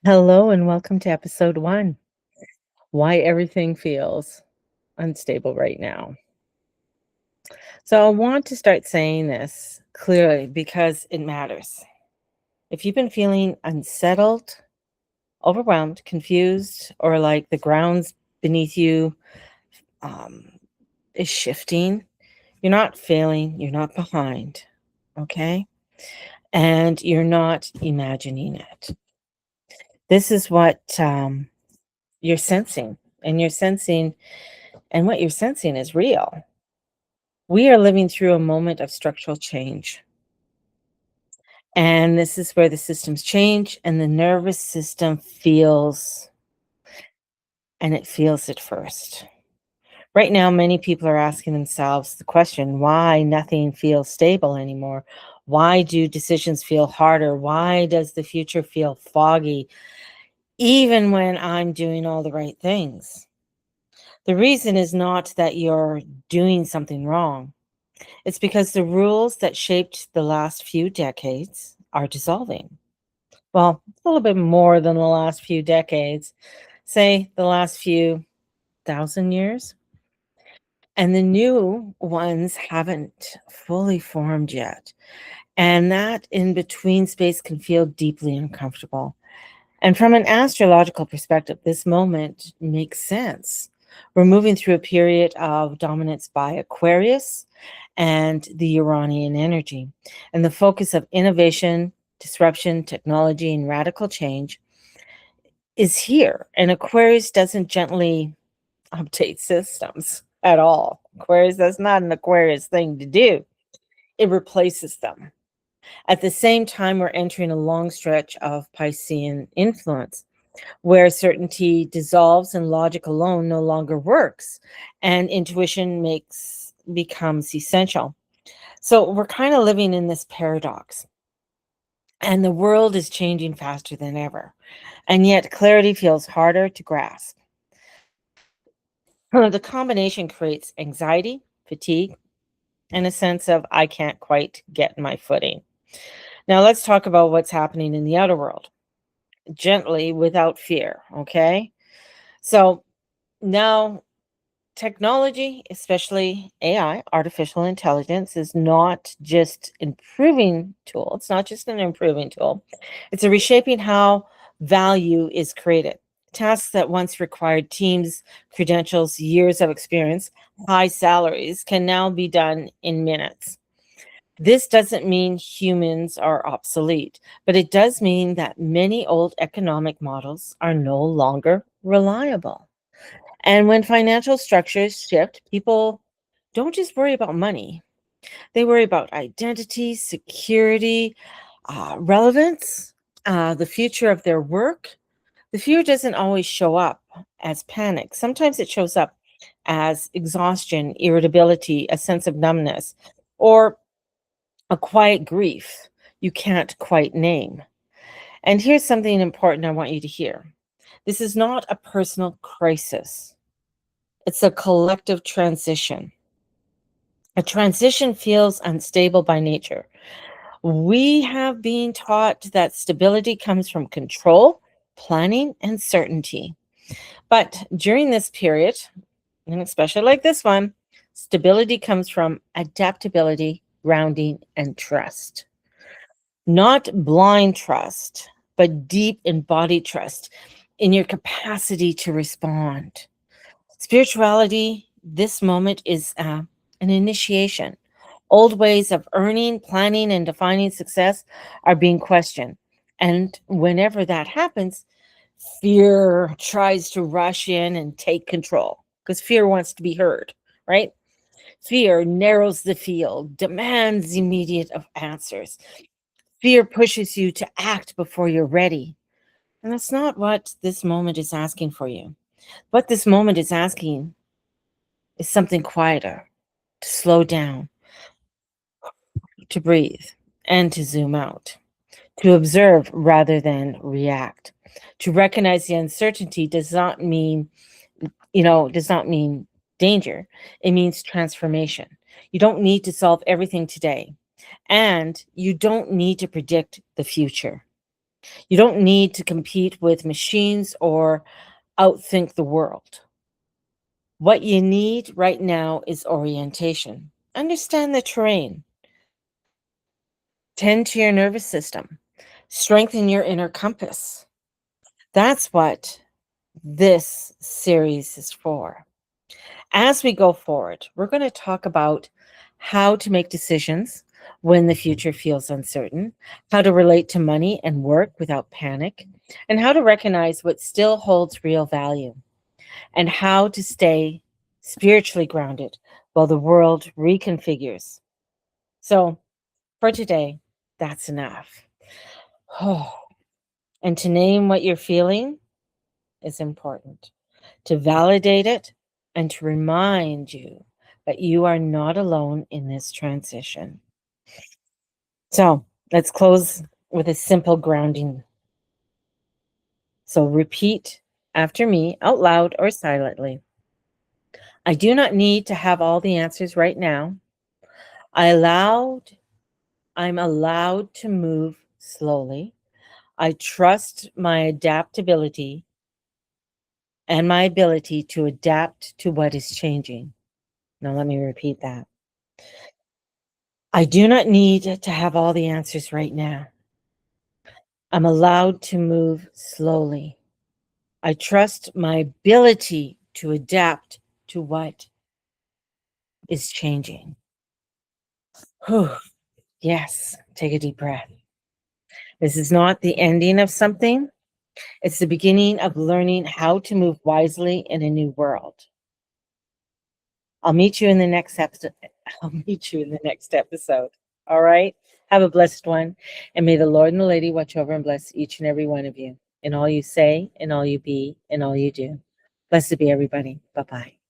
Hello and welcome to episode 1. Why everything feels unstable right now. So I want to start saying this clearly because it matters. If you've been feeling unsettled, overwhelmed, confused, or like the grounds beneath you um, is shifting, you're not failing, you're not behind, okay? And you're not imagining it. This is what you're sensing, and what you're sensing is real. We are living through a moment of structural change. And this is where the systems change and the nervous system feels, and it feels it first. Right now, many people are asking themselves the question why nothing feels stable anymore? Why do decisions feel harder? Why does the future feel foggy, even when I'm doing all the right things? The reason is not that you're doing something wrong. It's because the rules that shaped the last few decades are dissolving. Well, a little bit more than the last few decades, say the last few thousand years. And the new ones haven't fully formed yet. And that in between space can feel deeply uncomfortable. And from an astrological perspective, this moment makes sense. We're moving through a period of dominance by Aquarius and the Uranian energy. And the focus of innovation, disruption, technology, and radical change is here. And Aquarius doesn't gently update systems at all. Aquarius, that's not an Aquarius thing to do. It replaces them. At the same time, we're entering a long stretch of Piscean influence where certainty dissolves and logic alone no longer works and intuition makes becomes essential. So we're kind of living in this paradox. And the world is changing faster than ever. And yet clarity feels harder to grasp. The combination creates anxiety, fatigue, and a sense of I can't quite get my footing. Now let's talk about what's happening in the outer world. Gently without fear, okay? So now technology, especially AI, artificial intelligence, is not just improving tool. It's not just an improving tool. It's a reshaping how value is created. Tasks that once required teams, credentials, years of experience, high salaries can now be done in minutes. This doesn't mean humans are obsolete, but it does mean that many old economic models are no longer reliable. And when financial structures shift, people don't just worry about money, they worry about identity, security, relevance, the future of their work. The fear doesn't always show up as panic. Sometimes it shows up as exhaustion, irritability, a sense of numbness, or a quiet grief you can't quite name. And here's something important I want you to hear. This is not a personal crisis. It's a collective transition. A transition feels unstable by nature. We have been taught that stability comes from control, planning, and certainty. But during this period, and especially like this one, stability comes from adaptability, grounding, and trust. Not blind trust, but deep embodied trust in your capacity to respond. Spirituality, this moment is an initiation. Old ways of earning, planning, and defining success are being questioned. And whenever that happens, fear tries to rush in and take control because fear wants to be heard, right? Fear narrows the field, demands immediate answers. Fear pushes you to act before you're ready. And that's not what this moment is asking for you. What this moment is asking is something quieter, to slow down, to breathe, and to zoom out, to observe rather than react. To recognize the uncertainty does not mean danger. It means transformation. You don't need to solve everything today, and you don't need to predict the future. You don't need to compete with machines or outthink the world. What you need right now is orientation. Understand the terrain, tend to your nervous system, strengthen your inner compass. That's what this series is for. As we go forward, we're going to talk about how to make decisions when the future feels uncertain, how to relate to money and work without panic, and how to recognize what still holds real value, and how to stay spiritually grounded while the world reconfigures. So, for today, that's enough. Oh, and to name what you're feeling is important, to validate it, and to remind you that you are not alone in this transition. So let's close with a simple grounding. So repeat after me out loud or silently. I do not need to have all the answers right now. I allowed, I'm allowed to move slowly. I trust my adaptability and my ability to adapt to what is changing. Now, let me repeat that. I do not need to have all the answers right now. I'm allowed to move slowly. I trust my ability to adapt to what is changing. Whew. Yes, take a deep breath. This is not the ending of something, it's the beginning of learning how to move wisely in a new world. I'll meet you in the next episode. I'll meet you in the next episode. All right. Have a blessed one. And may the Lord and the Lady watch over and bless each and every one of you in all you say, in all you be, in all you do. Blessed be everybody. Bye bye.